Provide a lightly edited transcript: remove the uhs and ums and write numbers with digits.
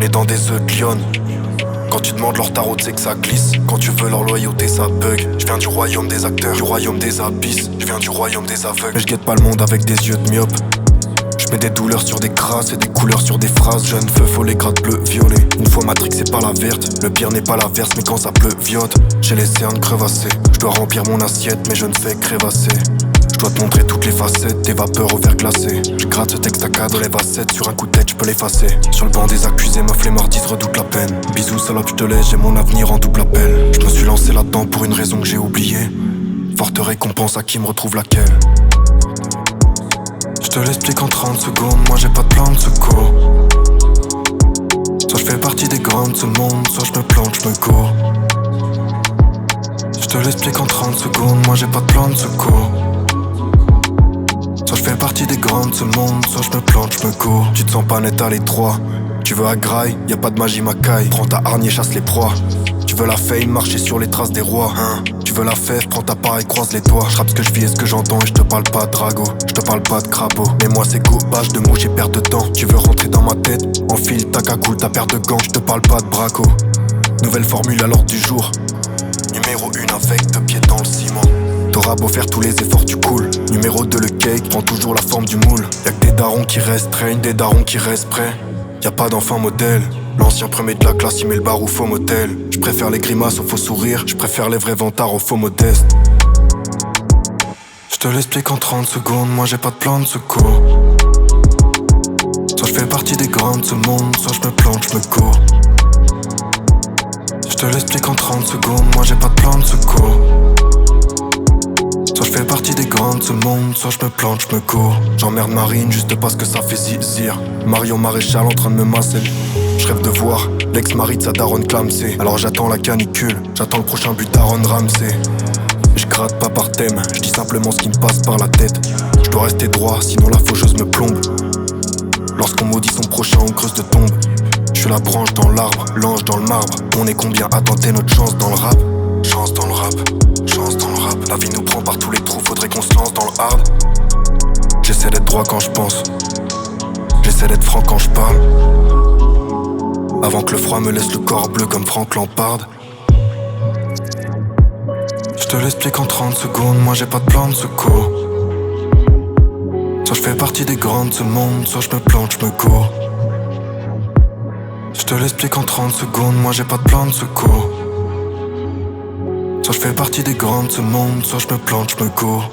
Né dans des œufs de lionne. Quand tu demandes leur tarot, c'est que ça glisse. Quand tu veux leur loyauté, ça bug. Je viens du royaume des acteurs, du royaume des abysses. Je viens du royaume des aveugles. Mais je guette pas le monde avec des yeux de myope. Je mets des douleurs sur des crasses et des couleurs sur des phrases. Jeune feu, faut les grattes bleu, violet. Une fois Matrix, c'est pas la verte. Le pire n'est pas l'averse, mais quand ça pleut, viote. J'ai les cernes crevassées. Je dois remplir mon assiette, mais je ne fais crevasser. Je dois te montrer toutes les facettes, tes vapeurs au verre glacé. Je gratte ce texte à cadre, lève à 7. Sur un coup de tête, je peux l'effacer. Sur le banc des accusés, meuf, les mardis redoutent la peine. Bisous salope, je te laisse, j'ai mon avenir en double appel. Je me suis lancé là-dedans pour une raison que j'ai oubliée. Forte récompense à qui me retrouve laquelle. Je te l'explique en 30 secondes, moi j'ai pas de plan de secours. Soit je fais partie des grands de ce monde, soit je me plante, je me cours. Je te l'explique en 30 secondes, moi j'ai pas de plan de secours. Soit je fais partie des grands de ce monde, soit je me plante, je me cours. Tu te sens pas net à l'étroit. Tu veux à graille, y a pas de magie macaille. Prends ta hargne et chasse les proies. Tu veux la fame, marcher sur les traces des rois, hein. Tu veux la fève, prends ta part et croise les doigts. Je rappe ce que je vis et ce que j'entends et je te parle pas de drago. Je te parle pas de crapaud. Mais moi c'est gobage de mots, j'ai perte de temps. Tu veux rentrer dans ma tête, enfile ta cagoule, ta paire de gants. Je te parle pas de braco. Nouvelle formule à l'ordre du jour. Numéro 1 avec 2 pieds dans le ciment. T'auras beau faire tous les efforts, tu coules. Numéro 2 le cake prend toujours la forme du moule. Y'a que des darons qui restreignent, des darons qui restent prêts. Y'a pas d'enfant modèle. L'ancien premier de la classe, il met le bar au faux motel. Je préfère les grimaces au faux sourire. Je préfère les vrais vantards aux faux modestes. Je te l'explique en 30 secondes, moi j'ai pas de plan de secours. Soit je fais partie des grands de ce monde, soit je me plante, je me cours. Je te l'explique en 30 secondes, moi j'ai pas de plan de secours. Soit je fais partie des grands de ce monde, soit je me plante, je me cours. J'emmerde Marine juste parce que ça fait zizir. Marion Maréchal en train de me masser. Je rêve de voir l'ex-mari de sa daronne clamsée. Alors j'attends la canicule, j'attends le prochain but d'Aaron Ramsey. Je gratte pas par thème, je dis simplement ce qui me passe par la tête. Je dois rester droit, sinon la faucheuse me plombe. Lorsqu'on maudit son prochain, on creuse de tombe. Je suis la branche dans l'arbre, l'ange dans le marbre. On est combien à tenter notre chance dans le rap? Chance dans le rap, chance dans le rap. La vie nous prend par tous les trous, faudrait qu'on se lance dans le hard. J'essaie d'être droit quand je pense, j'essaie d'être franc quand je parle. Avant que le froid me laisse le corps bleu comme Frank Lampard. Je te l'explique en 30 secondes, moi j'ai pas de plan de secours. Soit je fais partie des grands de ce monde, soit je me plante, je me cours. Je te l'explique en 30 secondes, moi j'ai pas de plan de secours. Soit je fais partie des grands de ce monde, soit je me plante, je me cours.